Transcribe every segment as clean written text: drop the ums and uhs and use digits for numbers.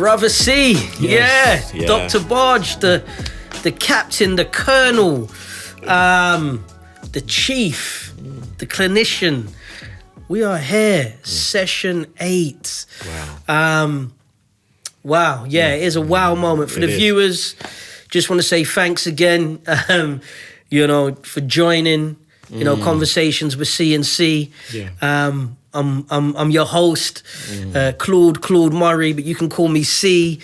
Brother C, yeah. Dr. Barge, the captain, the colonel, the chief, the clinician. We are here, session 8. Wow. Wow, yeah, it is a wow moment. For the viewers, just want to say thanks again, for joining, Conversations with C&C. Yeah. I'm your host, Claude Murray, but you can call me C.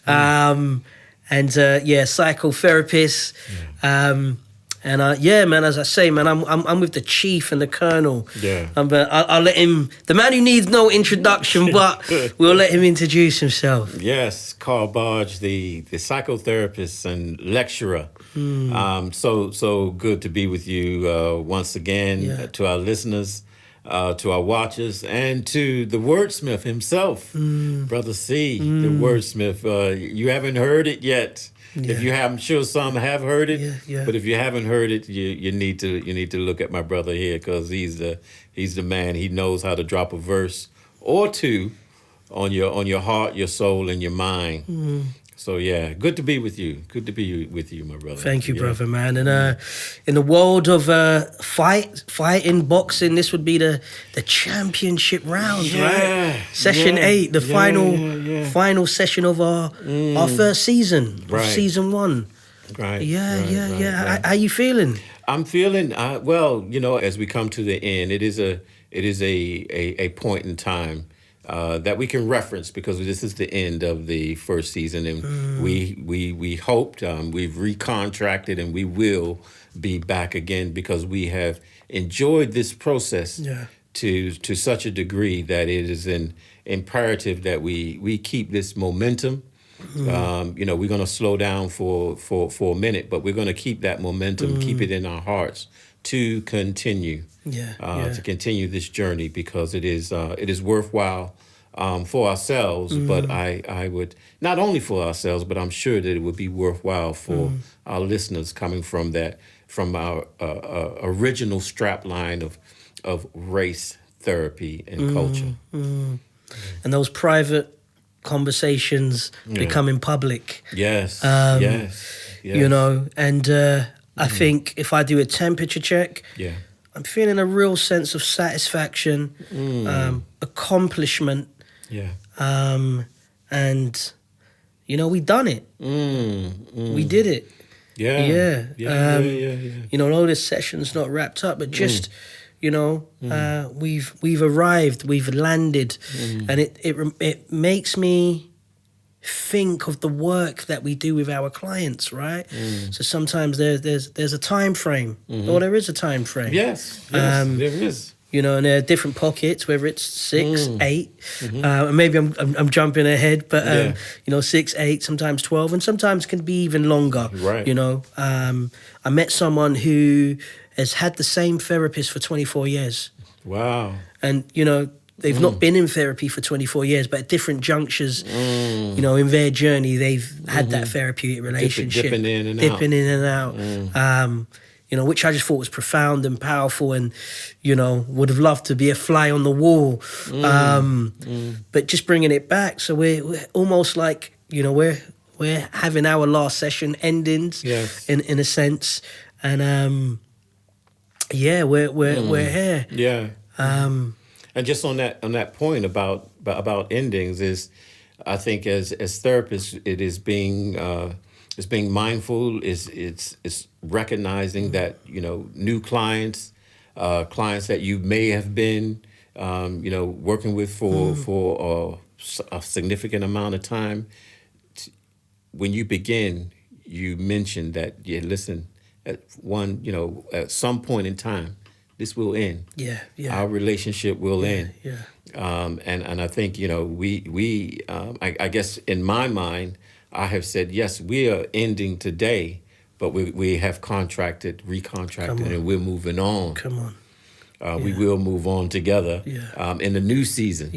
Psychotherapist. Yeah. Man, as I say, man, I'm with the chief and the colonel. Yeah. I'll let him, the man who needs no introduction, but we'll let him introduce himself. Yes, Carl Barge, the psychotherapist and lecturer. So good to be with you once again, to our listeners, to our watchers, and to the wordsmith himself, Brother C, the wordsmith. You haven't heard it yet. Yeah. If you have, I'm sure some have heard it. Yeah. But if you haven't heard it, you need to look at my brother here, because he's the man. He knows how to drop a verse or two on your heart, your soul, and your mind. So yeah, good to be with you. Good to be with you, my brother. Thank you, brother, man. And in the world of fighting, boxing, this would be the championship round, right? Session 8, the final session of our first season, of season 1. Right. Yeah. How you feeling? I'm feeling well. As we come to the end, it is a point in time that we can reference, because this is the end of the first season, and we hoped, we've recontracted, and we will be back again, because we have enjoyed this process to such a degree that it is imperative that we keep this momentum. We're going to slow down for a minute, but we're going to keep that momentum, keep it in our hearts to continue. To continue this journey, because it is worthwhile for ourselves, but I would, not only for ourselves, but I'm sure that it would be worthwhile for our listeners, coming from our original strap line of race, therapy, and culture. And those private conversations becoming public. Yes. I think if I do a temperature check, I'm feeling a real sense of satisfaction, accomplishment. And we done it. We did it. Although this session's not wrapped up, but just we've arrived, we've landed, and it makes me think of the work that we do with our clients, right? So sometimes there's a time frame, or there is a time frame. Yes, there is. And there are different pockets, whether it's 6, 8, and maybe I'm jumping ahead, but 6, 8, sometimes 12, and sometimes can be even longer. Right. I met someone who has had the same therapist for 24 years. Wow. And they've not been in therapy for 24 years, but at different junctures, in their journey, they've had that therapeutic relationship, dipping in and out. Which I just thought was profound and powerful, and would have loved to be a fly on the wall. But just bringing it back, so we're almost like we're having our last session endings, in a sense, and we're here. Yeah. And just on that point about endings, is I think as therapists, it is being mindful, it's recognizing that new clients that you may have been working with for a significant amount of time. When you begin, you mentioned that at some point in time, this will end. Our relationship will end. And I think I guess in my mind, I have said, yes, we are ending today, but we have recontracted, and we're moving on. Come on. We will move on together in the new season,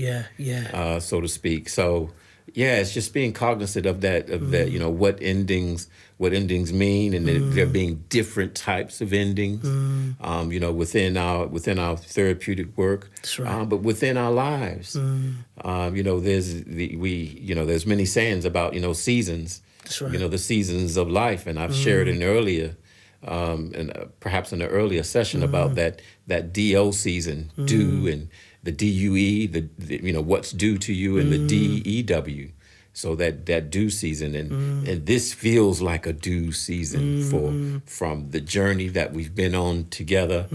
so to speak. So yeah, it's just being cognizant of that, you know, what endings mean, and there being different types of endings, you know, within our therapeutic work, That's right. but within our lives. You know, there's many sayings about, you know, seasons. That's right. You know, the seasons of life, and I've shared in earlier, and perhaps in an earlier session about that DO season, due, and the DUE, the you know, what's due to you, and the DEW. So that due season, and this feels like a due season from the journey that we've been on together.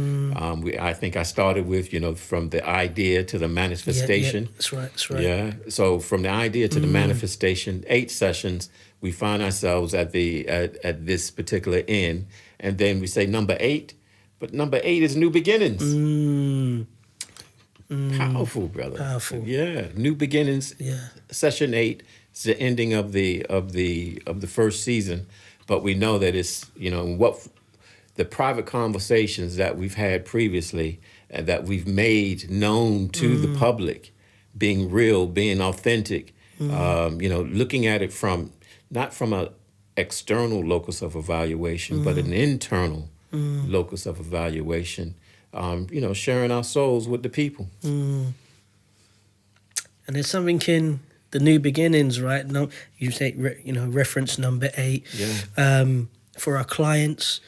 I think I started with, you know, from the idea to the manifestation. Yeah, that's right. That's right. Yeah. So from the idea to the manifestation, 8 sessions, we find ourselves at this particular end, and then we say number 8, but number 8 is new beginnings. Powerful, brother. Powerful. Yeah, new beginnings. Yeah. Session 8 is the ending of the first season, but we know that it's, you know, what the private conversations that we've had previously and that we've made known to the public, being real, being authentic. You know, looking at it not from a external locus of evaluation, but an internal locus of evaluation. You know, sharing our souls with the people. And there's something in the new beginnings, right? No, you say, you know, reference number 8. Yeah. For our clients,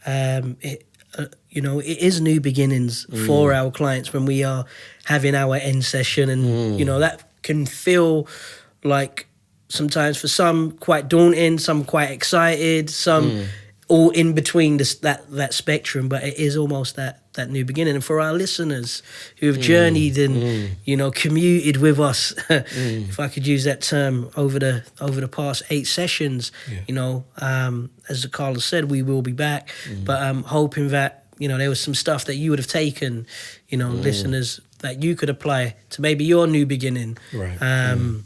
you know, it is new beginnings for our clients when we are having our end session, and you know, that can feel like sometimes for some quite daunting, some quite excited, some all in between that spectrum, but it is almost that new beginning. And for our listeners who have journeyed and you know, commuted with us, if I could use that term, over the past 8 sessions, you know, as Carlos said, we will be back, but I'm hoping that, you know, there was some stuff that you would have taken, you know, listeners, that you could apply to maybe your new beginning. Right. And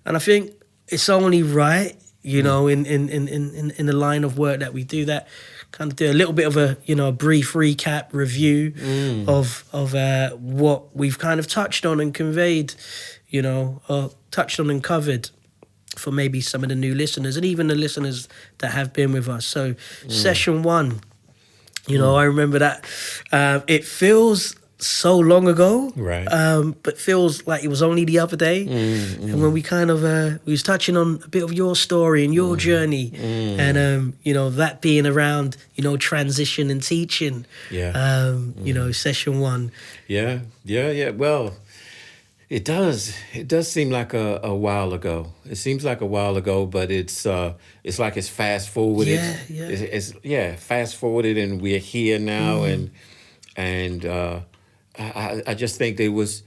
I think it's only right, you know, in the line of work that we do, that kind of do a little bit of a, you know, a brief recap review of what we've kind of touched on and conveyed, you know, or touched on and covered for maybe some of the new listeners and even the listeners that have been with us. So session 1, you know, I remember that it feels so long ago, right? But feels like it was only the other day. And when we kind of we was touching on a bit of your story and your journey, and you know, that being around, you know, transition and teaching. You know, session 1. Yeah. Well, it does seem like a while ago. It seems like a while ago, but it's like it's fast forwarded. It's fast forwarded, and we're here now, and I just think it was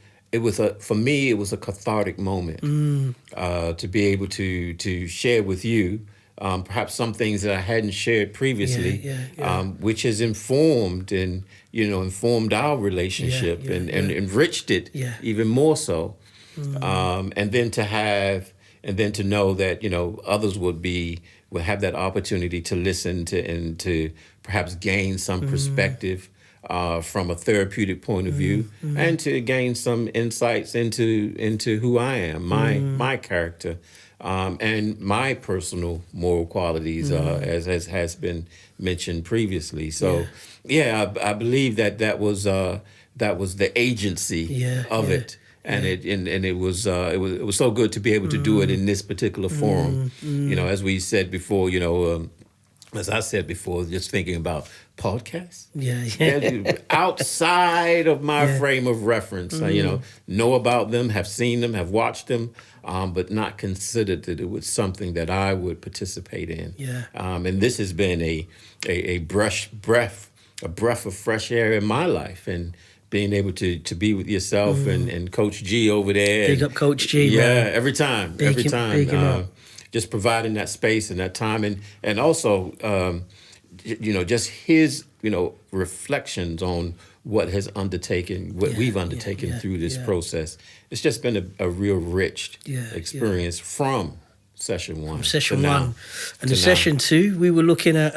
for me, it was a cathartic moment to be able to share with you perhaps some things that I hadn't shared previously, which has informed our relationship and enriched it even more so, and then to know that, you know, others will have that opportunity to listen to and to perhaps gain some perspective from a therapeutic point of view, and to gain some insights into who I am, my character, and my personal moral qualities, as has been mentioned previously. So, I believe that was the agency of it. And it was so good to be able to do it in this particular forum. You know, as we said before, you know, as I said before, just thinking about podcasts. Outside of my frame of reference, you know about them, have seen them, have watched them, but not considered that it was something that I would participate in. And this has been a breath of fresh air in my life, and being able to be with yourself and Coach G over there. Big up Coach G, man. Every time. Just providing that space and that time, and also, you know, just his, you know, reflections on what we've undertaken through this process. It's just been a real rich experience from session 1. Session 1. And in session 2, we were looking at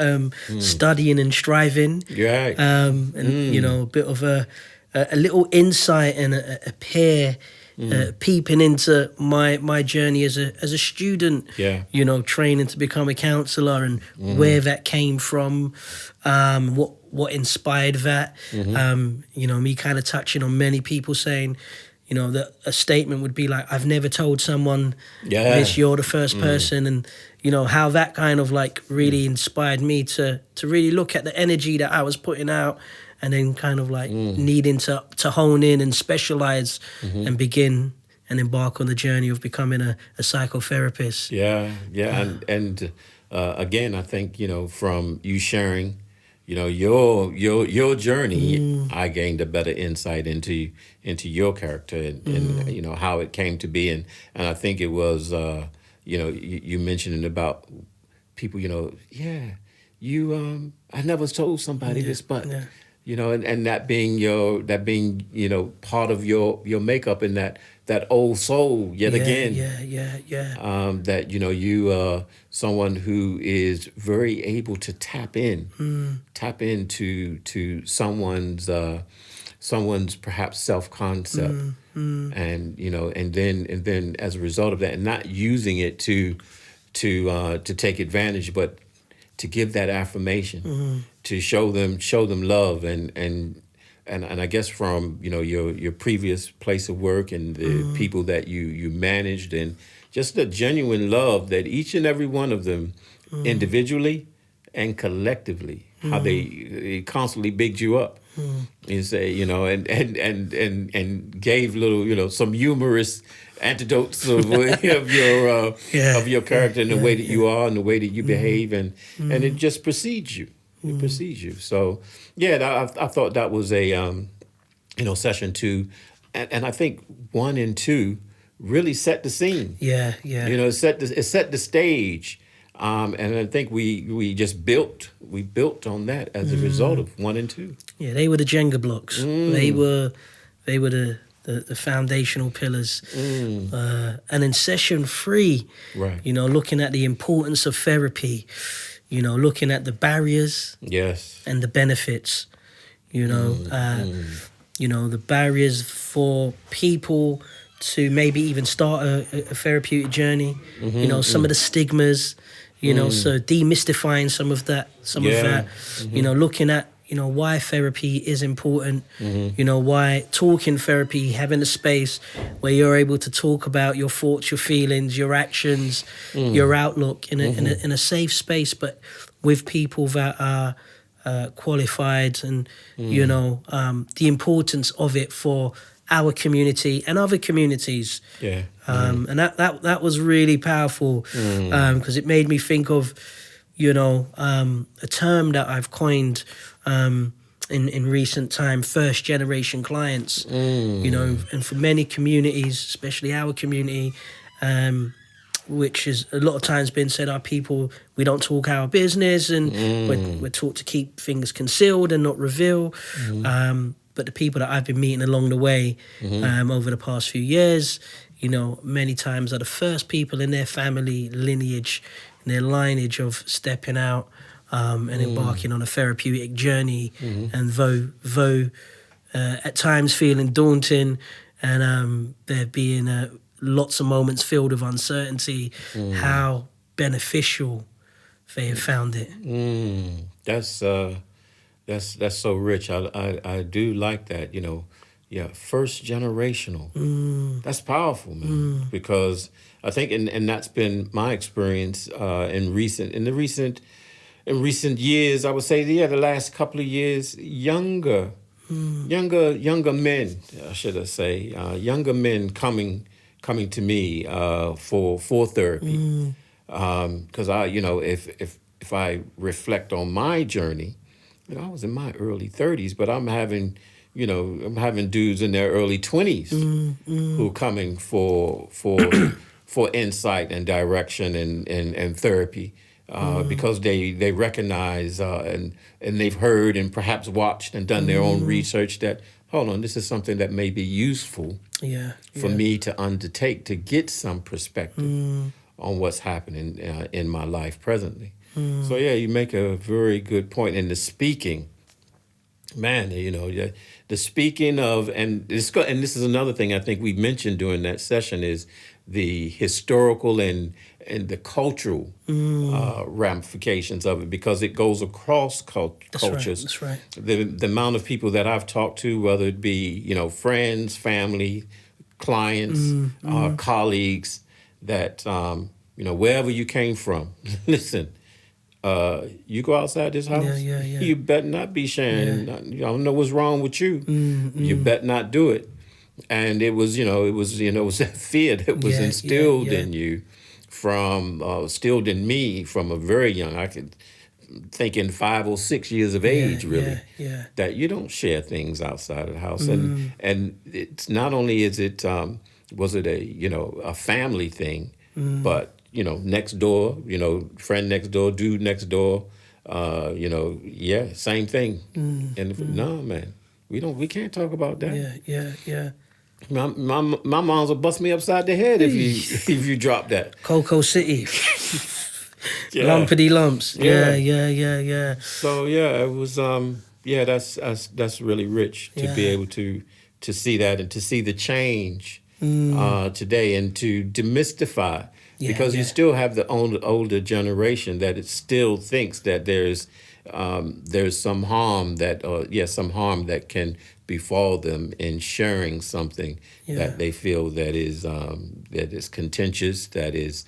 studying and striving. And, you know, a bit of a little insight and a peer peeping into my journey as a student, Yeah. you know, training to become a counselor, and where that came from, what inspired that. You know, me kind of touching on many people saying, you know, that a statement would be like, I've never told someone this, you're the first person. And, you know, how that kind of like really inspired me to really look at the energy that I was putting out, and then kind of like needing to hone in and specialize and begin and embark on the journey of becoming a psychotherapist. Yeah, and again, I think, you know, from you sharing, you know, your journey, I gained a better insight into your character, and you know how it came to be, and I think it was, you know, you mentioning about people, you know, I never told somebody this, but. Yeah. You know, and that being you know, part of your makeup, and that old soul yet again. Yeah. That, you know, you someone who is very able to tap into someone's perhaps self-concept, and, you know, and then as a result of that, and not using it to take advantage, but to give that affirmation, to show them love, and I guess from, you know, your previous place of work and the people that you managed, and just the genuine love that each and every one of them, individually and collectively, how they constantly bigged you up, and say, you know, and gave little, you know, some humorous antidotes of your character, and the way that you are, and the way that you behave, and it just precedes you. It precedes you. So yeah, I thought that was a you know, session 2, and I think 1 and 2 really set the scene. Yeah. You know, it set the stage, and I think we just built on that as a result of 1 and 2. Yeah, they were the Jenga blocks. They were the foundational pillars. And in session 3, Right. you know, looking at the importance of therapy, you know, looking at the barriers, Yes. and the benefits, you know, you know, the barriers for people to maybe even start a therapeutic journey, you know, some of the stigmas, you know, so demystifying some of that, you know, looking at, you know, why therapy is important, you know, why talking therapy, having a space where you're able to talk about your thoughts, your feelings, your actions, your outlook in a safe space, but with people that are qualified, and, you know, the importance of it for our community and other communities. Yeah. And that was really powerful, because it made me think of, you know, a term that I've coined in recent time, first generation clients, you know, and for many communities, especially our community, which is a lot of times been said, our people, we don't talk our business, and we're taught to keep things concealed and not reveal. But the people that I've been meeting along the way over the past few years, you know, many times are the first people in their family lineage, in their lineage of stepping out and embarking on a therapeutic journey. And though at times feeling daunting, and there being lots of moments filled with uncertainty, how beneficial they have found it. That's so rich. I do like that, you know. Yeah, first generational. That's powerful, man. Because I think, and that's been my experience in recent years. I would say, the last couple of years, younger men, should I say, younger men coming to me for therapy. Because I, you know, if I reflect on my journey, you know, I was in my early 30s, but I'm having dudes in their early 20s who are coming for insight and direction and therapy, because they recognize and they've heard and perhaps watched and done their own research that, hold on, this is something that may be useful for me to undertake, to get some perspective on what's happening in my life presently. So yeah, you make a very good point. And the speaking, Man, the speaking of, and this is another thing I think we mentioned during that session is the historical and the cultural ramifications of it, because it goes across cultures. That's right. The amount of people that I've talked to, whether it be friends, family, clients, colleagues, that wherever you came from, listen. You go outside this house, Yeah. you better not be sharing. I don't know what's wrong with you. You better not do it. And it was that fear that was instilled in you instilled in me from a very young. I could think in 5 or 6 years of age, really, that you don't share things outside of the house. And it's not only is it was it a family thing, but next door, friend next door, dude next door, same thing. And no, man, we can't talk about that. Yeah. My mom's will bust me upside the head if you drop that. Cocoa City. Lumpity lumps. Yeah. So it was that's really rich to be able to see that and to see the change today and to demystify. Because you still have the older generation that it still thinks that there's some harm that can befall them in sharing something that they feel that is contentious, that is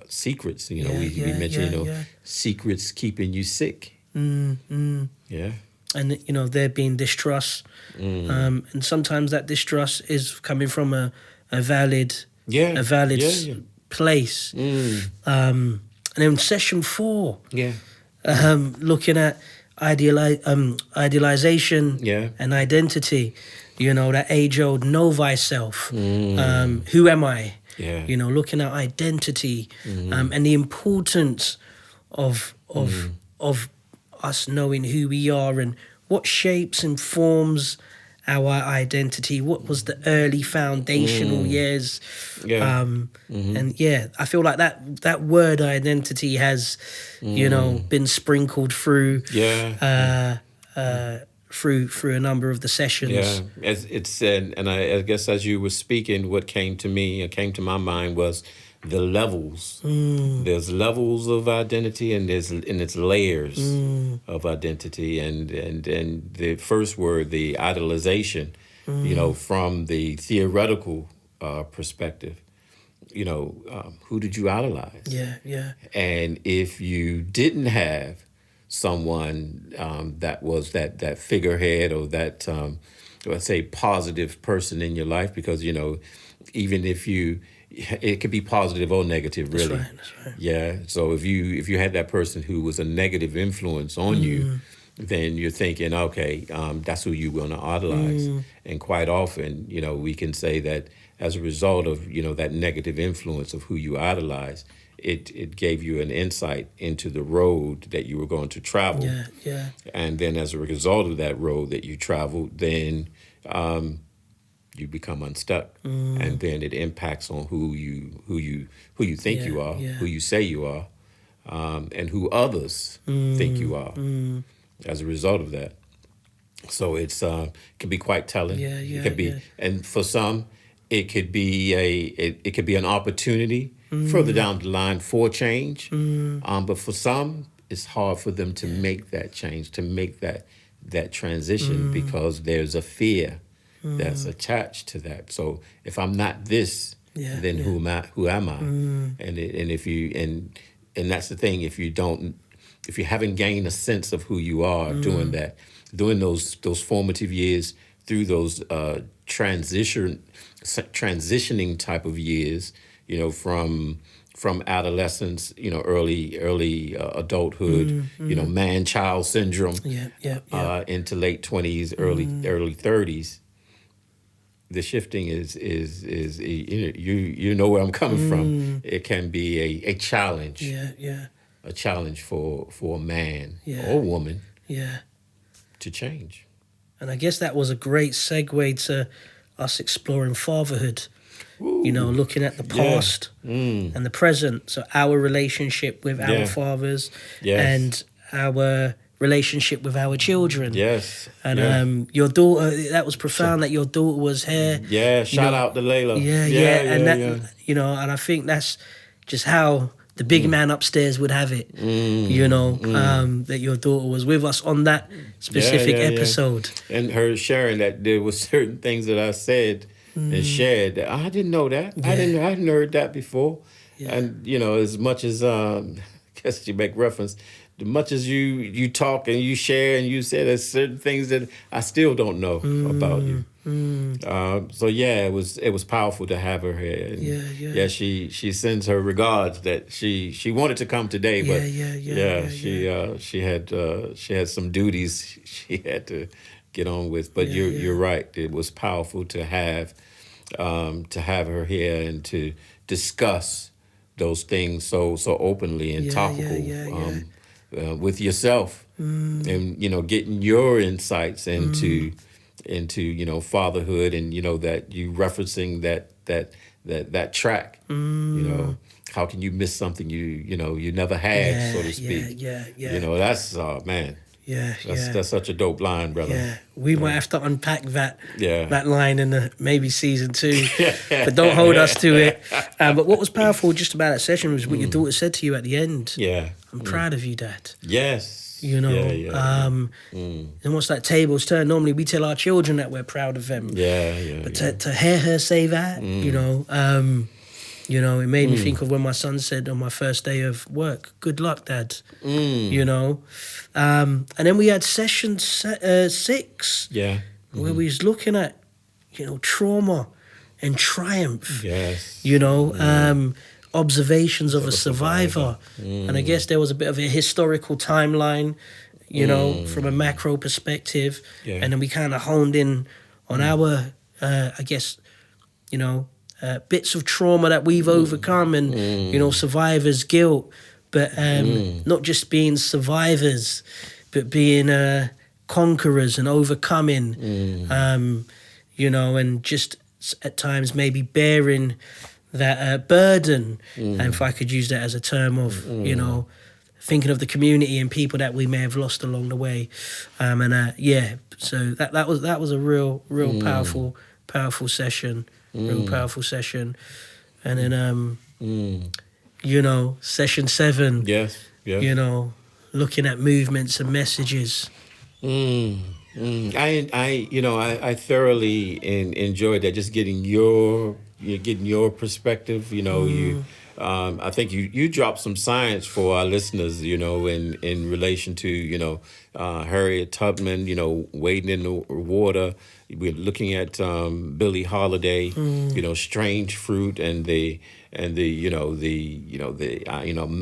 secrets. We mentioned secrets keeping you sick. Yeah. And there being distrust, and sometimes that distrust is coming from a valid place. And then session 4, looking at idealization and identity, that age-old know thyself. Who am I? Looking at identity, and the importance of us knowing who we are and what shapes and forms our identity. What was the early foundational years? And I feel like that word identity has, been sprinkled through through a number of the sessions. Yeah, as it said, and I guess as you were speaking, what came to my mind was the levels. There's levels of identity, and it's layers of identity, and the first word, the idolization, from the theoretical perspective, who did you idolize? Yeah. And if you didn't have someone that was that figurehead or that let's say positive person in your life, because even if it could be positive or negative, really. That's right. Yeah. So if you had that person who was a negative influence on you, then you're thinking, okay, that's who you want to idolize. And quite often, we can say that as a result of that negative influence of who you idolize, it gave you an insight into the road that you were going to travel. Yeah. And then as a result of that road that you traveled, then you become unstuck, and then it impacts on who you think you are, who you say you are, and who others think you are as a result of that. So it can be quite telling. It could be, and for some, it could be it could be an opportunity further down the line for change. But for some, it's hard for them to make that change, to make that transition, because there's a fear that's attached to that. So if I'm not this, then who am I? And that's the thing. If you haven't gained a sense of who you are during those formative years, through those transitioning type of years, from adolescence, early adulthood, man-child syndrome, into late 20s, early 30s. The shifting is where I'm coming from. It can be a challenge. A challenge for a man or woman. To change. And I guess that was a great segue to us exploring fatherhood. Looking at the past and the present. So our relationship with our fathers and our relationship with our children. Yes. And your daughter, that was profound that your daughter was here. Yeah, shout out to Layla. And I think that's just how the big man upstairs would have it, that your daughter was with us on that specific episode. And her sharing that there was certain things that I said and shared that I didn't know that. I hadn't heard that before. Yeah. And, as much as, I guess you make reference, as much as you talk and you share and you say there's certain things that I still don't know about you. So it was powerful to have her here. And she sends her regards that she wanted to come today, but she had some duties she had to get on with. But you're right. It was powerful to have her here and to discuss those things so openly and topical with yourself, and getting your insights into fatherhood, and that you referencing that track. How can you miss something you never had, so to speak? That's man. That's such a dope line, brother. Yeah, we might have to unpack that line in maybe season 2, but don't hold us to it. But what was powerful just about that session was what your daughter said to you at the end. Yeah, I'm proud of you, Dad. Yes. And once that table's turned, normally we tell our children that we're proud of them. But to hear her say that, it made me think of when my son said on my first day of work, "Good luck, Dad." And then we had session 6, where we was looking at, trauma and triumph. Yes. Observations of a survivor. And I guess there was a bit of a historical timeline, from a macro perspective. And then we kind of honed in on our, bits of trauma that we've overcome and, survivors' guilt. But not just being survivors, but being conquerors and overcoming, and just at times maybe bearing that burden, and if I could use that as a term of, thinking of the community and people that we may have lost along the way. So that was a real powerful session, real powerful session. And then, session 7, looking at movements and messages. I thoroughly enjoyed that, just getting your perspective. I think you dropped some science for our listeners, in relation to, Harriet Tubman, wading in the water. We're looking at Billie Holiday, Strange Fruit, and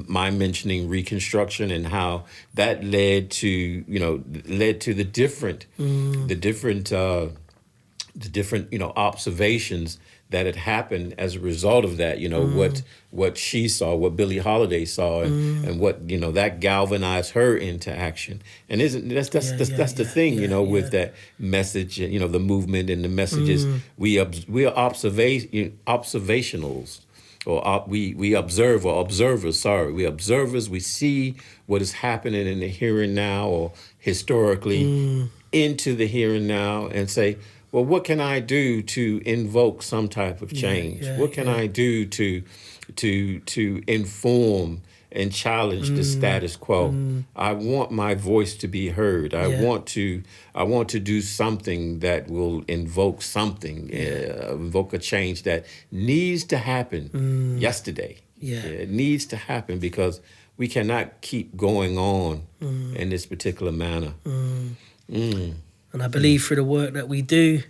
my mentioning Reconstruction, and how that led to the different observations that had happened as a result of that, what she saw, what Billie Holiday saw, and what, that galvanized her into action. And that's the thing, with that message, the movement and the messages. We are observationals, or we observe, or observers, sorry. We observers, we see what is happening in the here and now, or historically into the here and now, and say, well, what can I do to invoke some type of change? What can I do to inform and challenge the status quo? I want my voice to be heard. I want to do something that will invoke something, invoke a change that needs to happen yesterday. It needs to happen, because we cannot keep going on in this particular manner. And I believe through the work that we do,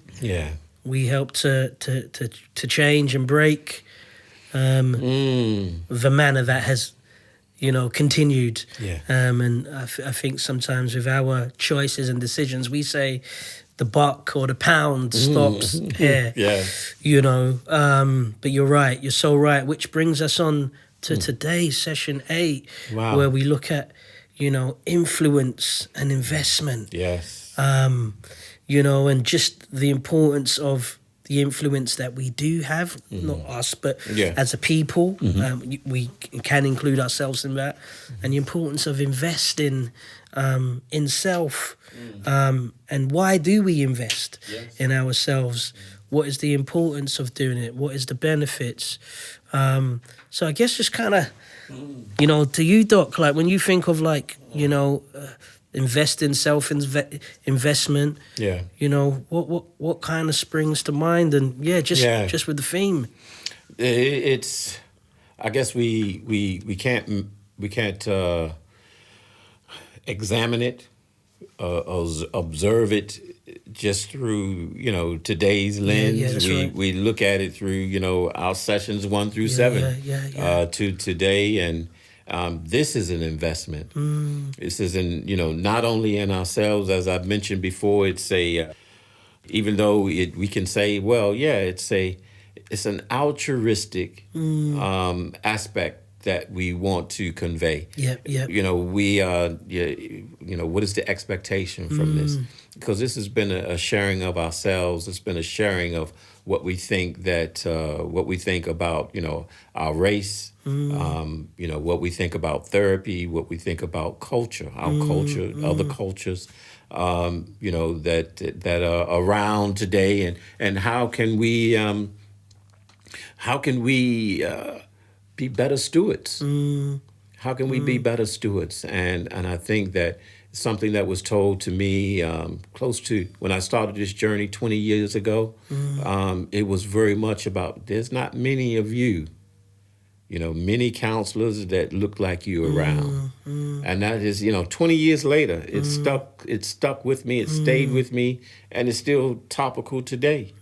we help to change and break the manner that has, continued. And I think sometimes with our choices and decisions, we say the buck or the pound stops here. But you're right. You're so right. Which brings us on to today's session 8, where we look at, influence and investment. And just the importance of the influence that we do have, not us, but Yeah. as a people, we can include ourselves in that, and the importance of investing in self. And why do we invest in ourselves? What is the importance of doing it? What is the benefits? So I guess just kind of, you know, to you, Doc, like when you think of like, you know, investing, investment, you know, what kind of springs to mind? And just with the theme. It's, I guess we can't examine it, observe it just through, you know, today's lens. That's right. We look at it through, you know, our sessions 1 through 7 to today, and this is an investment. This is you know, not only in ourselves, as I've mentioned before. It's even though we can say, well, it's an altruistic aspect that we want to convey. You know, you know, what is the expectation from this? Because this has been a sharing of ourselves. It's been a sharing of what we think about, you know, our race, you know, what we think about therapy, what we think about culture, our culture, other cultures, you know, that are around today, and how can we be better stewards? How can we be better stewards? And I think that something that was told to me close to when I started this journey 20 years ago, it was very much about, there's not many of you, you know, many counselors that look like you around. And that is, you know, 20 years later, it stuck with me, it stayed with me, and it's still topical today.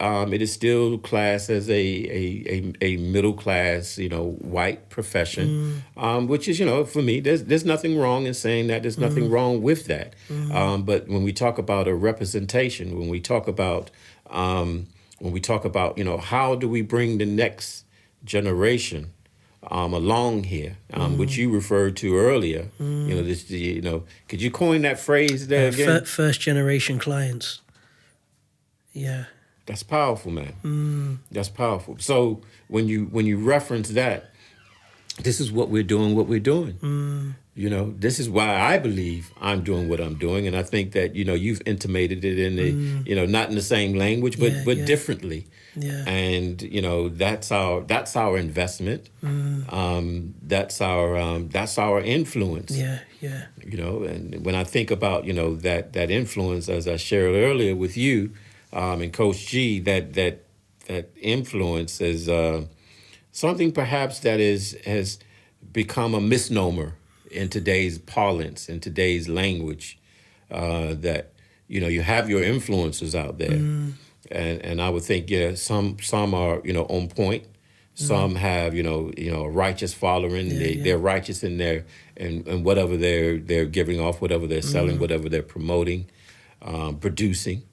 It is still classed as a middle class, you know, white profession, which is, you know, for me, there's nothing wrong in saying that. There's nothing wrong with that. But when we talk about a representation, when we talk about, you know, how do we bring the next generation along here, which you referred to earlier, you know, this, you know, could you coin that phrase there again? First generation clients. Yeah. That's powerful, man. That's powerful. So when you reference that, this is what we're doing. You know, this is why I believe I'm doing what I'm doing, and I think that, you know, you've intimated it in the, you know, not in the same language, but differently. And you know, that's our investment. That's our influence. You know, and when I think about, you know, that influence, as I shared earlier with you, and Coach G, that influence is something perhaps that has become a misnomer in today's parlance, in today's language, that, you know, you have your influencers out there, and I would think, some are, you know, on point. Some have, you know, a righteous following. They're righteous in their and whatever they're giving off, whatever they're selling, whatever they're promoting, producing.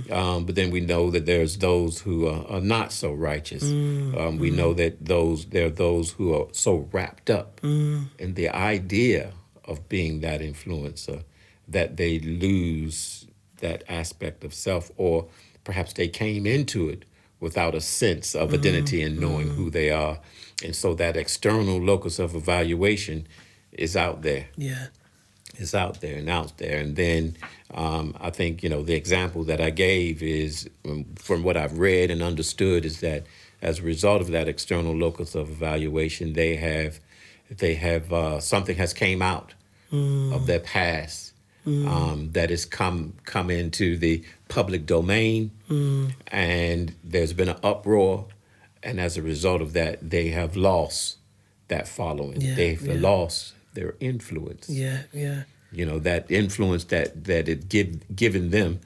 But then we know that there's those who are not so righteous. We know that there are those who are so wrapped up in the idea of being that influencer that they lose that aspect of self, or perhaps they came into it without a sense of identity and knowing who they are. And so that external locus of evaluation is out there. Is out there. And then I think, you know, the example that I gave is, from what I've read and understood, is that as a result of that external locus of evaluation, they have something has came out of their past that has come into the public domain, and there's been an uproar, and as a result of that, they have lost that following. They've lost their influence. You know, that influence that it given them,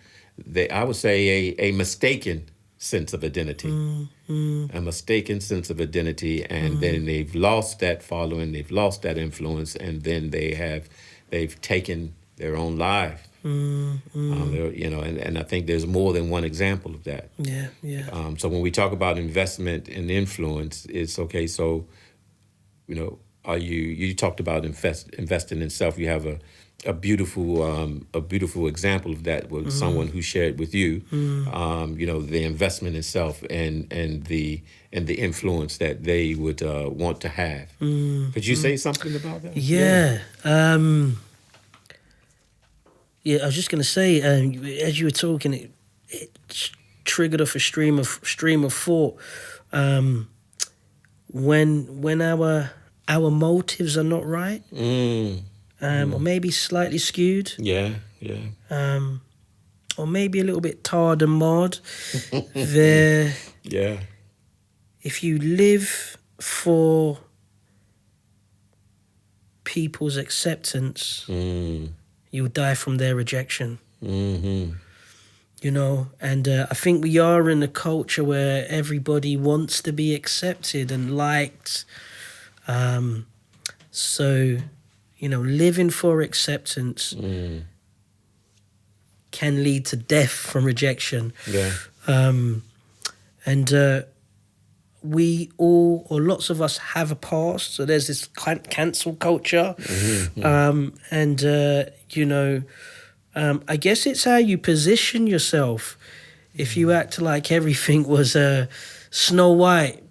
I would say a mistaken sense of identity. A mistaken sense of identity, and then they've lost that following, they've lost that influence, and then they've taken their own life. You know, and I think there's more than one example of that. So when we talk about investment and influence, it's okay. So, you know, you talked about investing in self. You have a beautiful example of that with someone who shared with you, the investment in self and the influence that they would want to have. Could you say something about that? Yeah. I was just going to say, as you were talking, it triggered off a stream of thought. When our motives are not right, or maybe slightly skewed, or maybe a little bit tarred and marred, there. Yeah. If you live for people's acceptance, you'll die from their rejection. And I think we are in a culture where everybody wants to be accepted and liked. So, living for acceptance can lead to death from rejection. Yeah. We all, or lots of us, have a past. So there's this cancel culture. I guess it's how you position yourself. If you act like everything was Snow White,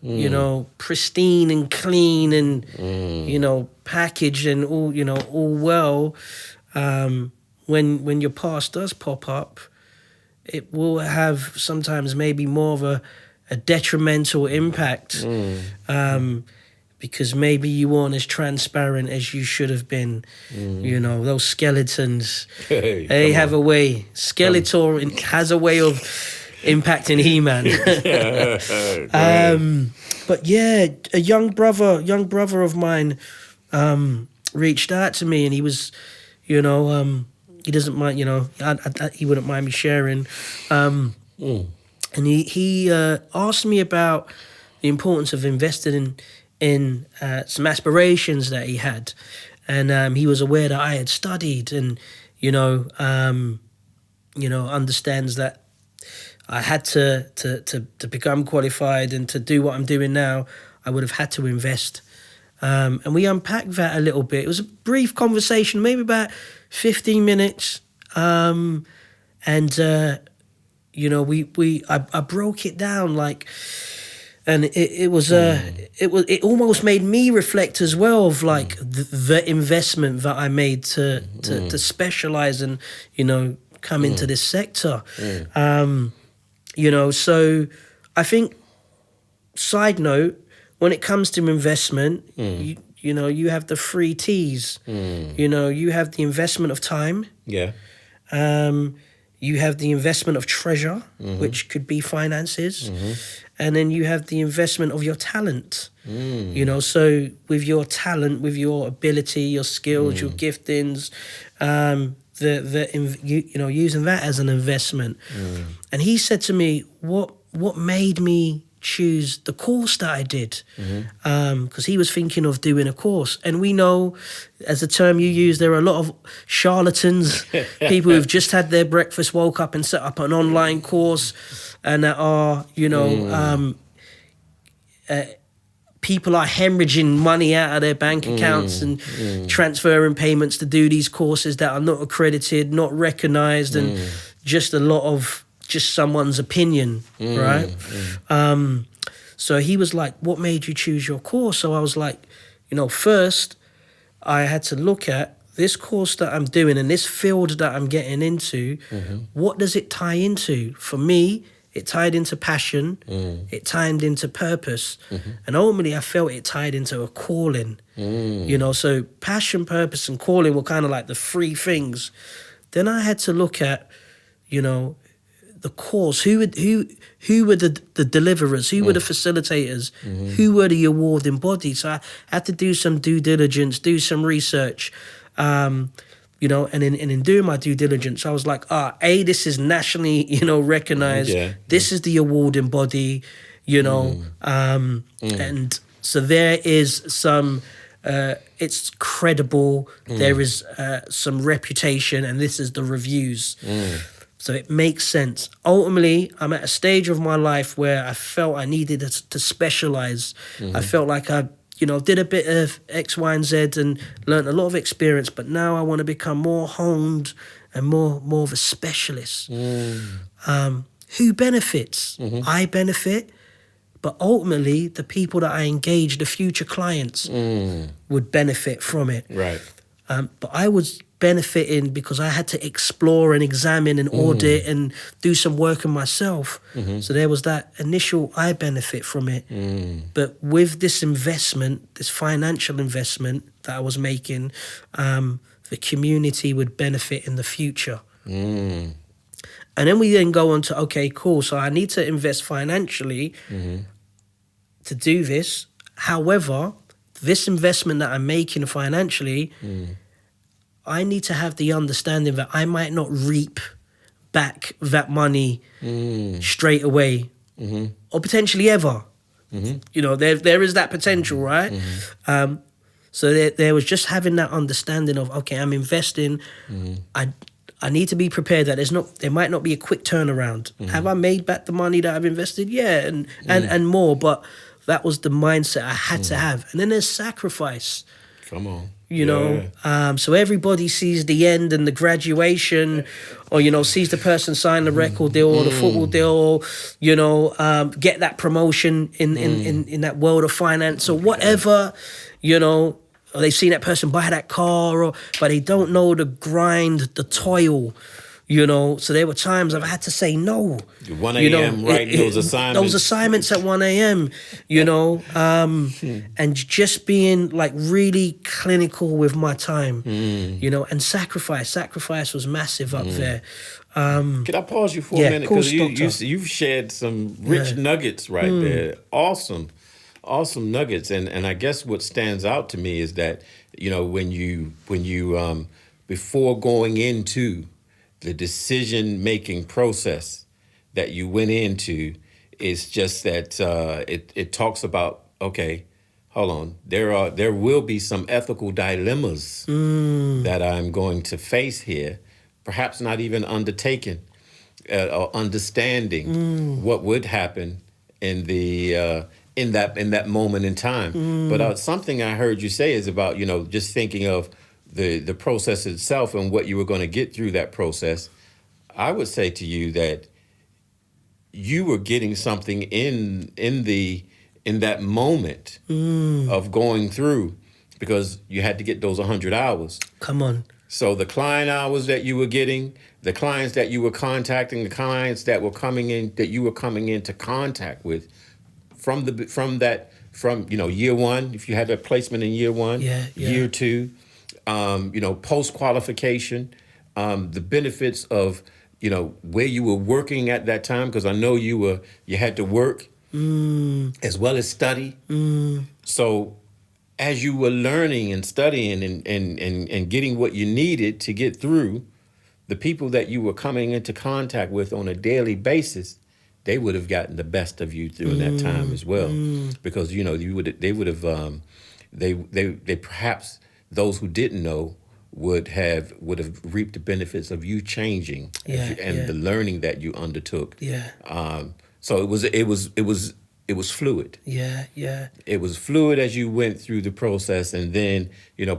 pristine and clean and, packaged and all well, when your past does pop up, it will have sometimes maybe more of a detrimental impact, because maybe you weren't as transparent as you should have been. Those skeletons, they have a way. Skeletor has a way of impacting He-Man. But yeah, a young brother of mine reached out to me, and he was, he doesn't mind, he wouldn't mind me sharing. And he asked me about the importance of investing in some aspirations that he had, and he was aware that I had studied, and understands that I had to become qualified, and to do what I'm doing now, I would have had to invest. And we unpacked that a little bit. It was a brief conversation, maybe about 15 minutes, I broke it down and it almost made me reflect as well of the investment that I made to specialize and come into this sector. So I think, side note, when it comes to investment, you have the three T's. You have the investment of time. Yeah. You have the investment of treasure, which could be finances. And then you have the investment of your talent. So with your talent, with your ability, your skills, your giftings, using that as an investment. And he said to me, what made me choose the course that I did, because he was thinking of doing a course. And we know, as the term you use, there are a lot of charlatans, people who've just had their breakfast, woke up and set up an online course, and that are, people are hemorrhaging money out of their bank accounts and transferring payments to do these courses that are not accredited, not recognized, and just a lot of just someone's opinion, right? So he was like, what made you choose your course? So I was like, first I had to look at this course that I'm doing and this field that I'm getting into, what does it tie into? For me, it tied into passion, it tied into purpose, and ultimately I felt it tied into a calling. So passion, purpose, and calling were kind of like the three things. Then I had to look at, the course, who were the deliverers, who were the facilitators, who were the awarding bodies. So I had to do some due diligence, do some research, and in doing my due diligence, I was like, this is nationally, recognized. This is the awarding body, and so there is some, it's credible, there is some reputation, and this is the reviews. So it makes sense. Ultimately, I'm at a stage of my life where I felt I needed to specialize. I felt like I did a bit of X, Y, and Z and learned a lot of experience, but now I want to become more honed and more of a specialist. Who benefits? I benefit, but ultimately the people that I engage, the future clients, would benefit from it. Right. But I was benefiting because I had to explore and examine and audit and do some work on myself. So there was that initial I benefit from it. But with this investment, this financial investment that I was making, the community would benefit in the future. And then we then go on to, okay, cool, so I need to invest financially to do this. However, this investment that I'm making financially, I need to have the understanding that I might not reap back that money straight away or potentially ever. There is that potential, right? So there was just having that understanding of, okay, I'm investing. I need to be prepared that there might not be a quick turnaround. Have I made back the money that I've invested? Yeah, and more. But that was the mindset I had to have. And then there's sacrifice. Come on. So everybody sees the end and the graduation, or sees the person sign the record deal or the football deal, or get that promotion in that world of finance or whatever, or they've seen that person buy that car, but they don't know the grind, the toil. So there were times I've had to say no. 1 a.m. writing those assignments. Those assignments at 1 a.m., and just being like really clinical with my time, and sacrifice. Sacrifice was massive up there. Could I pause you for a minute? Because you've shared some rich nuggets right there. Awesome nuggets. And I guess what stands out to me is that, when you before going into the decision-making process that you went into, is just that it talks about, okay, hold on, there will be some ethical dilemmas that I'm going to face here, perhaps not even undertaken or understanding what would happen in the in that moment in time. But something I heard you say is about, just thinking of the process itself and what you were going to get through that process. I would say to you that you were getting something in that moment of going through, because you had to get those 100 hours. Come on. So the client hours that you were getting, the clients that you were contacting, the clients that were coming in, that you were coming into contact with from year one, if you had a placement in year one, year two, post-qualification, the benefits of, where you were working at that time, because I know you had to work as well as study. So as you were learning and studying and getting what you needed to get through, the people that you were coming into contact with on a daily basis, they would have gotten the best of you during that time as well, because they perhaps, those who didn't know would have reaped the benefits of you changing and the learning that you undertook. So it was fluid. It was fluid as you went through the process, and then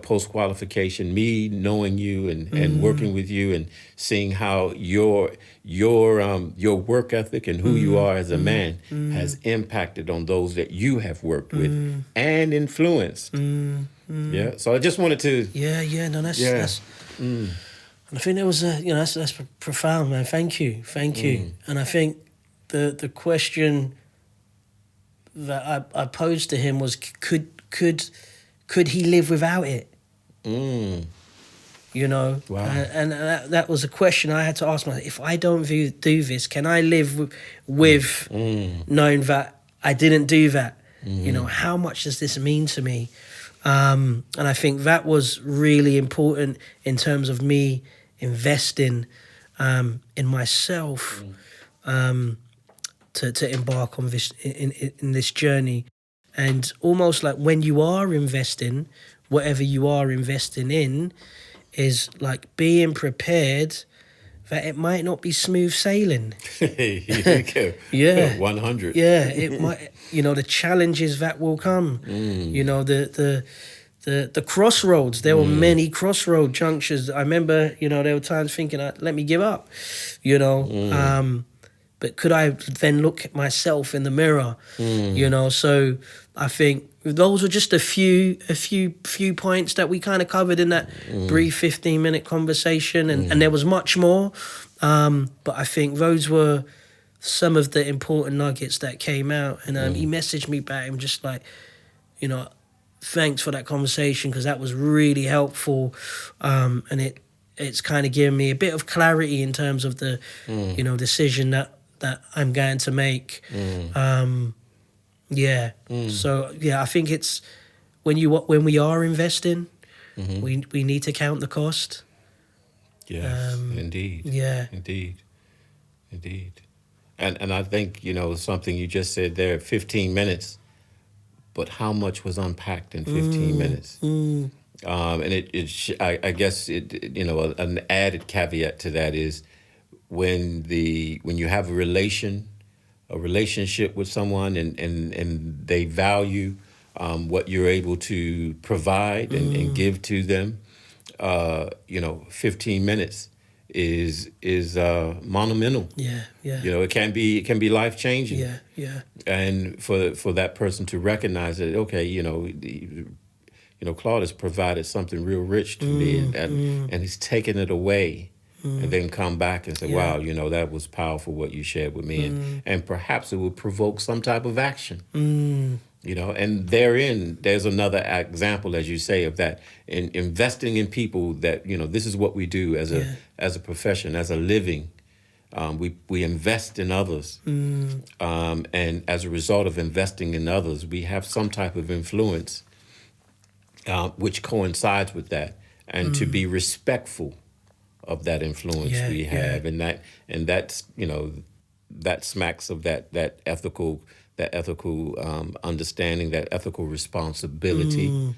post qualification, me knowing you and working with you and seeing how your work ethic and who you are as a man has impacted on those that you have worked with and influenced. Yeah. So I just wanted to. That's. And I think there was that's profound, man. Thank you. And I think the question that I posed to him was, could he live without it? Wow. And that was a question I had to ask myself. If I don't do this, can I live with knowing that I didn't do that? How much does this mean to me? And I think that was really important in terms of me investing in myself. To embark on this in this journey. And almost like when you are investing, whatever you are investing in, is like being prepared that it might not be smooth sailing. Yeah, 100. Yeah, it might. The challenges that will come. The crossroads. There were many crossroad junctures. I remember, there were times thinking, let me give up. But could I then look at myself in the mirror? So I think those were just a few points that we kind of covered in that brief 15-minute conversation, and there was much more. But I think those were some of the important nuggets that came out. And he messaged me back and just like, thanks for that conversation, because that was really helpful. And it's kind of given me a bit of clarity in terms of the, decision that I'm going to make. So I think it's when we are investing, we need to count the cost. Yes, indeed. Yeah. Indeed. And I think, something you just said there, 15 minutes, but how much was unpacked in 15 minutes? And I guess an added caveat to that is when you have a relationship with someone and they value what you're able to provide and give to them, 15 minutes is monumental. Yeah. It can be life changing. Yeah. And for that person to recognize that, okay, Claude has provided something real rich to me, and he's taken it away, and then come back and say, wow, that was powerful what you shared with me, and perhaps it will provoke some type of action. And therein, there's another example, as you say, of that, in investing in people that, this is what we do as a profession, as a living. We invest in others. And as a result of investing in others, we have some type of influence, which coincides with that. And to be respectful of that influence we have. And that's, that smacks of that ethical understanding, that ethical responsibility,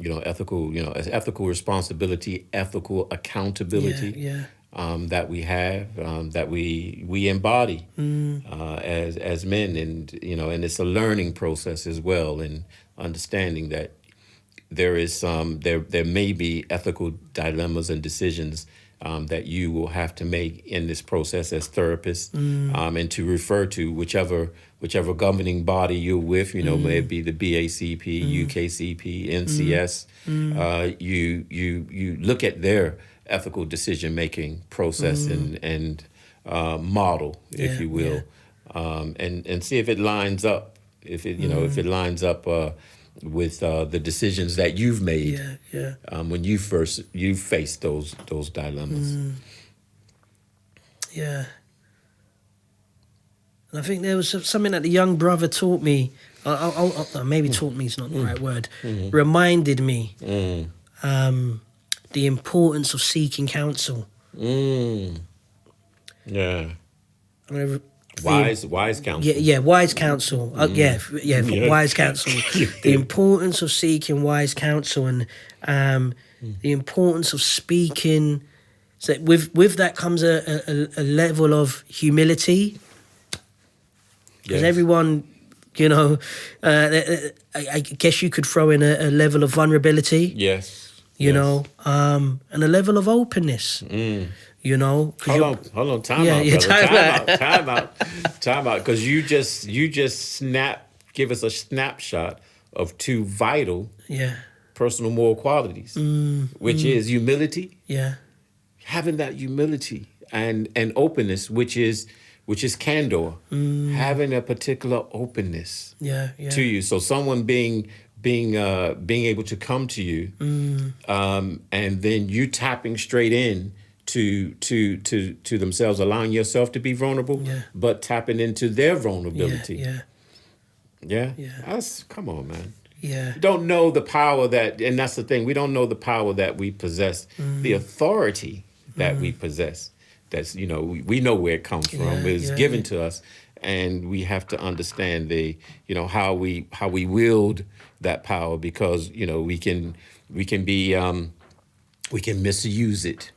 ethical responsibility, ethical accountability that we have, that we embody as men, and and it's a learning process as well, and understanding that there may be ethical dilemmas and decisions that you will have to make in this process as therapists, and to refer to whichever governing body you're with, may it be the BACP, UKCP, NCS. You look at their ethical decision-making process and model, if you will, and see if it lines up, if it lines up with the decisions that you've made when you faced those dilemmas. Yeah. And I think there was something that the young brother taught me. Maybe taught me is not the right word. Reminded me the importance of seeking counsel. Yeah. Wise counsel. Yeah, wise counsel. Wise counsel. The importance of seeking wise counsel, and the importance of speaking. So with that comes a level of humility. Because everyone, I guess you could throw in a level of vulnerability. Yes. And a level of openness. Hold on, time out, because you just give us a snapshot of two vital personal moral qualities, which is humility, having that humility, and openness, which is candor, having a particular openness to you. So someone being able to come to you, and then you tapping straight in to themselves, allowing yourself to be vulnerable, but tapping into their vulnerability. Come on, man. We don't know the power and that's the thing, we don't know the power that we possess, the authority that we possess. That's, we know where it comes from. It's given to us, and we have to understand how we wield that power, because we can misuse it.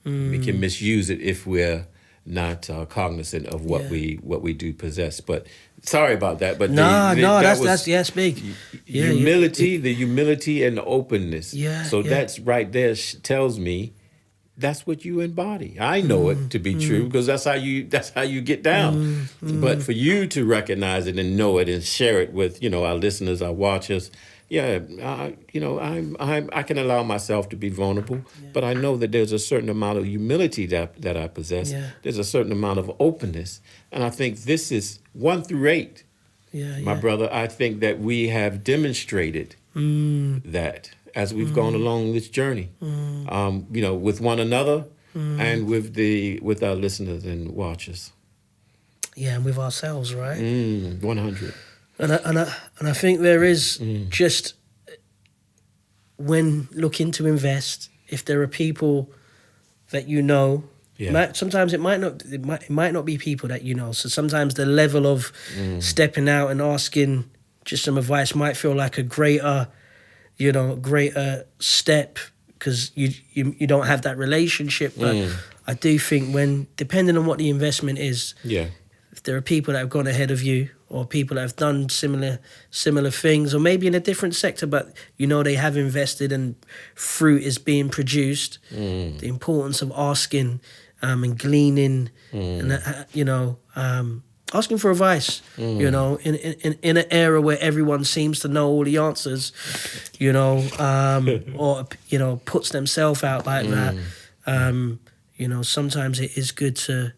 We can misuse it if we're not cognizant of what we do possess. But sorry about that. But that's big. Humility, the humility and the openness. Yeah. So that's right there tells me that's what you embody. I know it to be true because that's how you get down. But for you to recognize it and know it and share it with our listeners, our watchers. Yeah, I can allow myself to be vulnerable, but I know that there's a certain amount of humility that I possess. Yeah. There's a certain amount of openness, and I think this is 1 through 8. My brother, I think that we have demonstrated that as we've gone along this journey, with one another and with our listeners and watchers. Yeah, and with ourselves, right? 100. And I think there is just when looking to invest, if there are people that sometimes it might not be people that So sometimes the level of stepping out and asking just some advice might feel like a greater step because you don't have that relationship. But I do think depending on what the investment is, if there are people that have gone ahead of you or people that have done similar things, or maybe in a different sector, but they have invested and fruit is being produced, the importance of asking and gleaning and asking for advice, in an era where everyone seems to know all the answers, or puts themselves out like that. Sometimes it is good to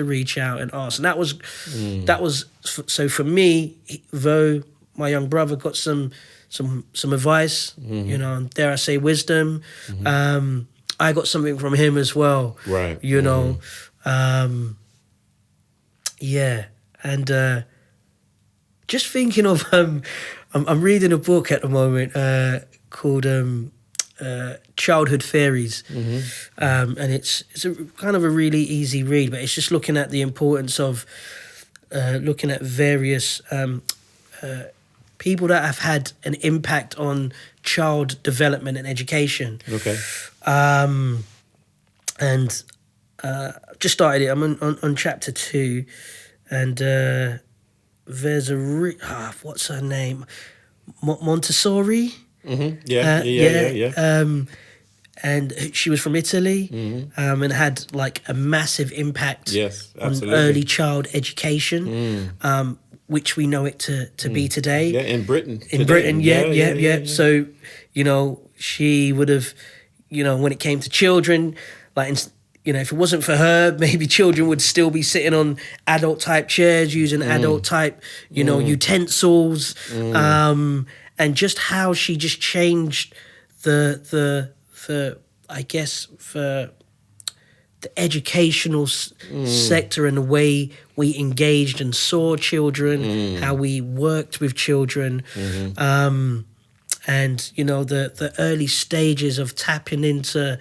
reach out and ask. And that was so for me, though my young brother got some advice, and dare I say wisdom, I got something from him as well. Right. And just thinking of I'm reading a book at the moment called Childhood Fairies, and it's a kind of a really easy read, but it's just looking at the importance of looking at various people that have had an impact on child development and education. Okay. And just started it. I'm on chapter 2, and there's what's her name? Montessori. Yeah. And she was from Italy, and had like a massive impact on early child education, which we know it to be today. Yeah, in Britain. Yeah. So, she would have, when it came to children, like, if it wasn't for her, maybe children would still be sitting on adult type chairs, using adult type, utensils, and just how she just changed the educational sector and the way we engaged and saw children, how we worked with children, and the early stages of tapping into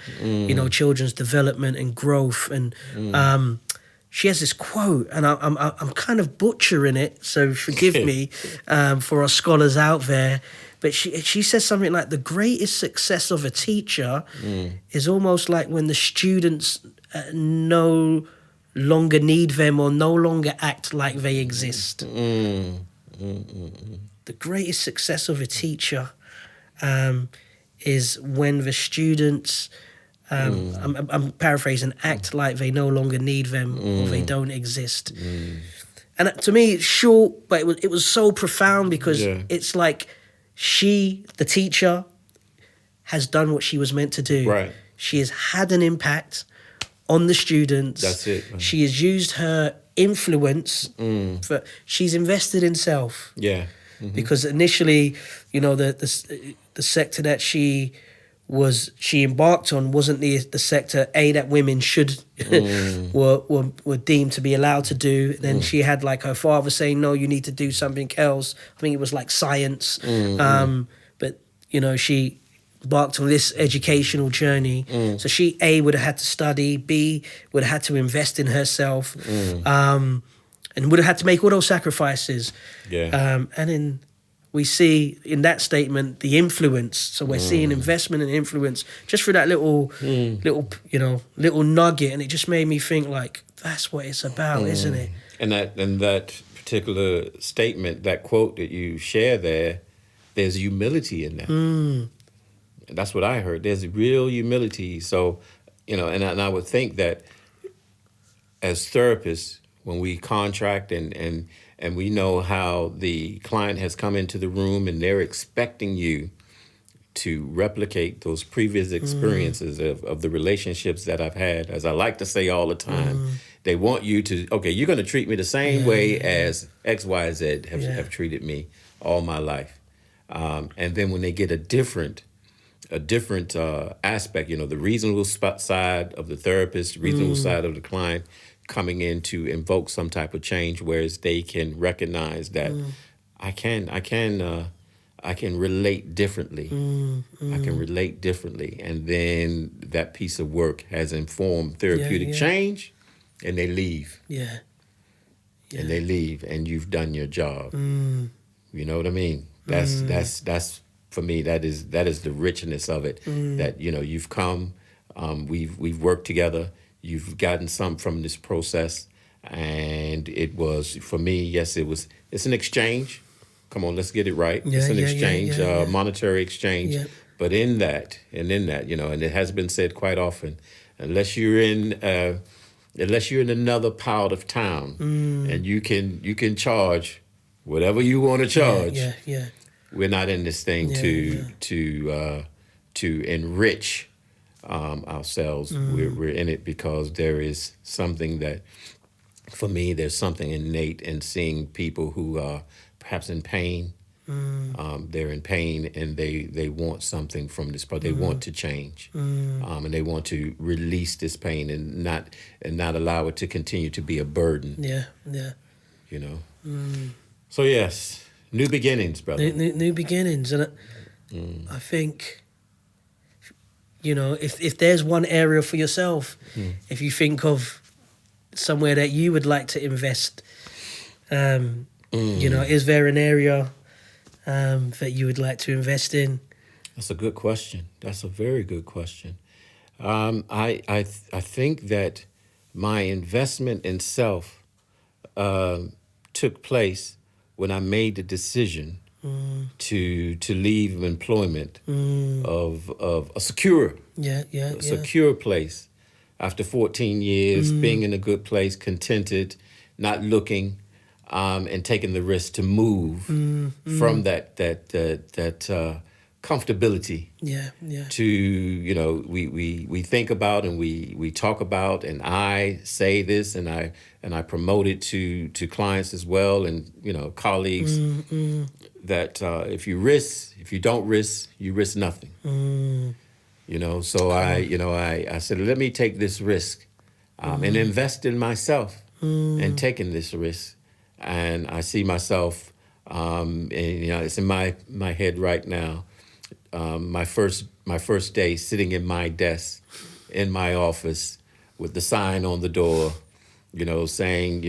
children's development and growth. And she has this quote, and I'm kind of butchering it, so forgive me for our scholars out there. But she says something like, the greatest success of a teacher is almost like when the students no longer need them or no longer act like they exist. The greatest success of a teacher is when the students, I'm paraphrasing, act like they no longer need them or they don't exist. And to me, it's short, but it was so profound because it's like, she, the teacher, has done what she was meant to do. Right. She has had an impact on the students. That's it. Man. She has used her influence. She's invested in self. Yeah. Because initially, the sector that she embarked on wasn't the sector that women should were deemed to be allowed to do. Then she had like her father saying, no, you need to do something else. I think it was like science. But she embarked on this educational journey. So she would have had to study, B would have had to invest in herself, and would have had to make all those sacrifices. And then we see in that statement the influence. So we're seeing investment and influence just through that little, little nugget, and it just made me think like that's what it's about, isn't it? And that particular statement, that quote that you share there, there's humility in that. That's what I heard. There's real humility. So, and I would think that as therapists, when we contract and we know how the client has come into the room and they're expecting you to replicate those previous experiences of the relationships that I've had, as I like to say all the time, they want you to, okay, you're going to treat me the same way as X, Y, Z have treated me all my life. And then when they get a different aspect, the reasonable side of the therapist, reasonable side of the client, coming in to invoke some type of change, whereas they can recognize that I can relate differently. I can relate differently, and then that piece of work has informed therapeutic change, and they leave. And they leave, and you've done your job. You know what I mean? That's for me. That is the richness of it. That you've come, we've worked together. You've gotten some from this process, and it was, for me, yes, it's an exchange. Come on, let's get it right. It's an exchange, monetary exchange. But in that, and it has been said quite often, unless you're in another part of town, and you can charge whatever you want to charge. We're not in this thing to enrich ourselves. We're in it because there is something that, for me, there's something innate in seeing people who are perhaps in pain. They're in pain, and they want something from this part. They want to change, and they want to release this pain and not allow it to continue to be a burden. So yes, new beginnings, brother. New beginnings, and I think, if there's one area for yourself, if you think of somewhere that you would like to invest, is there an area that you would like to invest in? That's a good question. That's a very good question. I think that my investment in self took place when I made the decision to leave employment of a secure place after 14 years, being in a good place, contented, not looking, and taking the risk to move from that comfortability to, we think about and we talk about, and I say this and I promote it to clients as well, and colleagues, that if you don't risk, you risk nothing. So I said, let me take this risk and invest in myself and taking this risk. And I see myself, and it's in my head right now. My first day sitting in my desk in my office with the sign on the door, saying,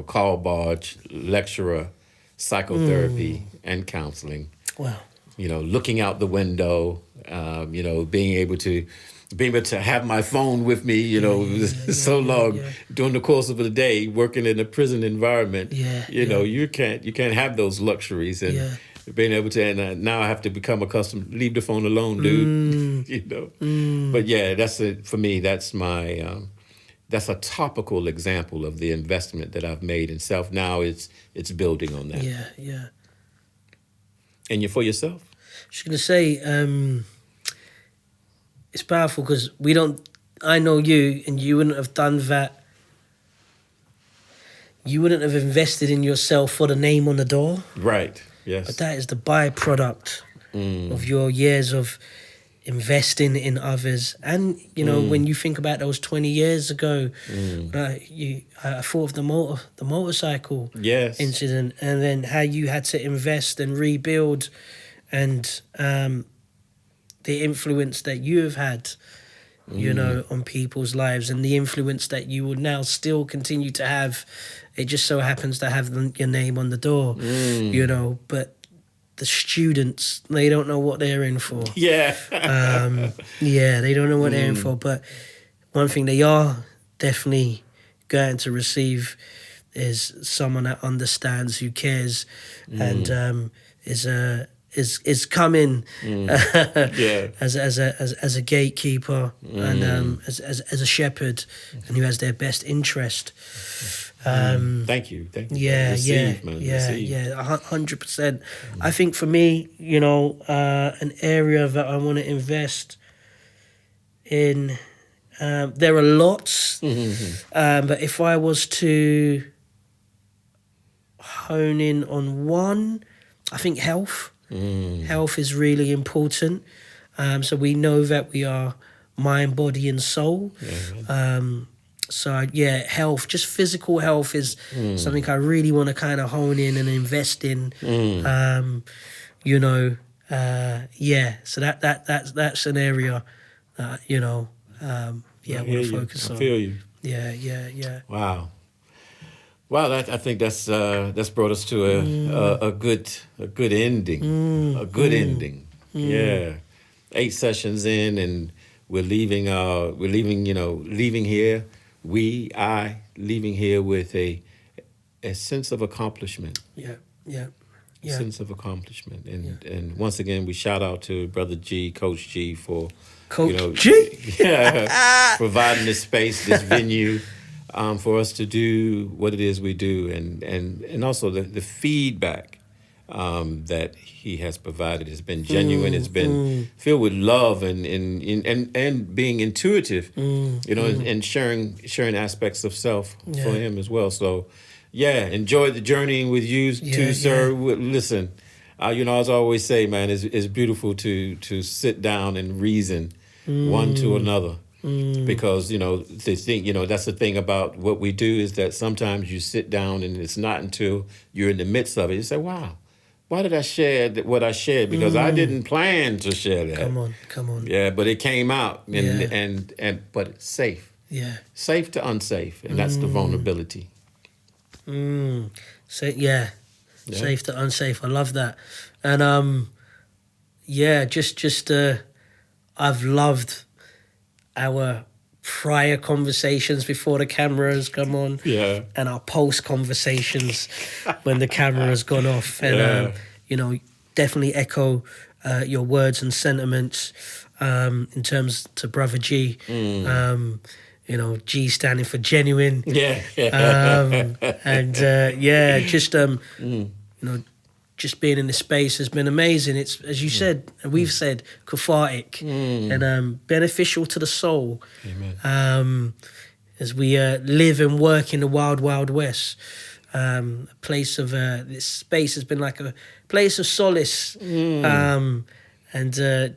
call barge, lecturer, psychotherapy and counseling. Wow. Looking out the window, being able to have my phone with me, so long during the course of the day, working in a prison environment. You can't have those luxuries, and being able to, and now I have to become accustomed. Leave the phone alone, dude. But for me. That's my that's a topical example of the investment that I've made in self. Now it's building on that. And you for yourself? I was going to say, it's powerful because I know you, and you wouldn't have done that. You wouldn't have invested in yourself for the name on the door. Right, yes. But that is the byproduct of your years of investing in others. And, when you think about those 20 years ago, I thought of the motorcycle incident, and then how you had to invest and rebuild, and the influence that you have had you know, on people's lives, and the influence that you will now still continue to have. It just so happens to have your name on the door, you know, but the students, they don't know what they're in for. Yeah. Yeah, they don't know what they're in for, but one thing they are definitely going to receive is someone that understands, who cares, and is coming as a gatekeeper and as a shepherd, and who has their best interest. Thank you. Yeah, Receive, yeah, man. yeah, Receive. yeah, 100%. I think for me, you know, an area that I want to invest in. There are lots, but if I was to hone in on one, I think health. Health is really important. So we know that we are mind, body, and soul. So yeah, health, just physical health is something I really want to kind of hone in and invest in. You know, yeah. So that's an area that, you know. Yeah, I want to focus on. I feel you. Yeah. Wow. Wow, I think that's brought us to a good ending. A good ending. Yeah. 8 sessions in, and we're leaving here. Leaving here with a sense of accomplishment. Yeah. Sense of accomplishment. And once again, we shout out to Brother G, Coach G, for G? providing this space, this venue, for us to do what it is we do, and also the feedback that he has provided has been genuine. It's been filled with love and being intuitive, you know, and sharing aspects of self for him as well. So, yeah, enjoy the journey with you too, sir. Listen, you know, as I always say, man, it's beautiful to sit down and reason one to another. Because, you know, that's the thing about what we do, is that sometimes you sit down and it's not until you're in the midst of it, you say, wow, why did I share what I shared? Because I didn't plan to share that. Come on. Yeah, but it came out, but it's safe. Yeah. Safe to unsafe, and that's the vulnerability. So safe to unsafe. I love that. And I've loved our prior conversations before the cameras come on, and our post conversations when the camera has gone off. And you know, definitely echo your words and sentiments in terms to Brother G. You know, G standing for genuine. You know, just being in this space has been amazing. It's, as you said, and we've said, cathartic and beneficial to the soul. Amen. As we live and work in the wild, wild west. A place of, this space has been like a place of solace and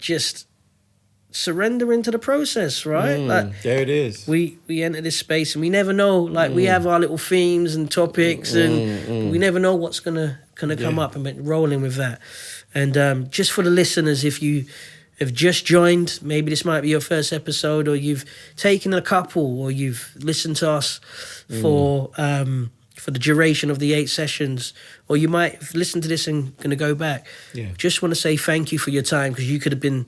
just surrender into the process, right? Like, there it is. We enter this space and we never know, like we have our little themes and topics and we never know what's gonna come up, and been rolling with that. And just for the listeners, if you have just joined, maybe this might be your first episode, or you've taken a couple, or you've listened to us for the duration of the 8 sessions, or you might listen to this and going to go back. Just want to say thank you for your time, because you could have been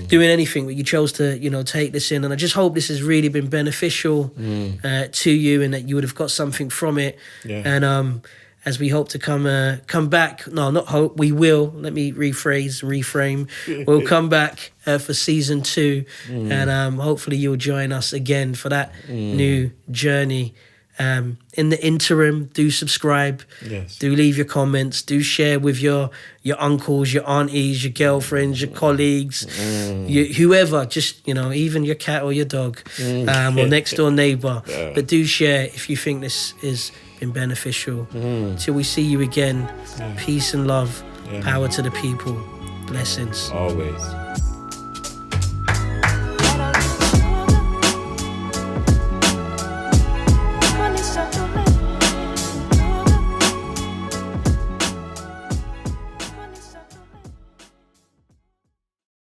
doing anything, but you chose to, you know, take this in. And I just hope this has really been beneficial to you, and that you would have got something from it. And as we hope to come back, no, not hope, we will. Let me reframe. We'll come back for season 2, and hopefully you'll join us again for that new journey. In the interim, do subscribe, do leave your comments, do share with your uncles, your aunties, your girlfriends, your colleagues, whoever, just, you know, even your cat or your dog, or next door neighbor. But do share if you think this has been beneficial. Till we see you again, peace and love, power to the people, blessings. Always.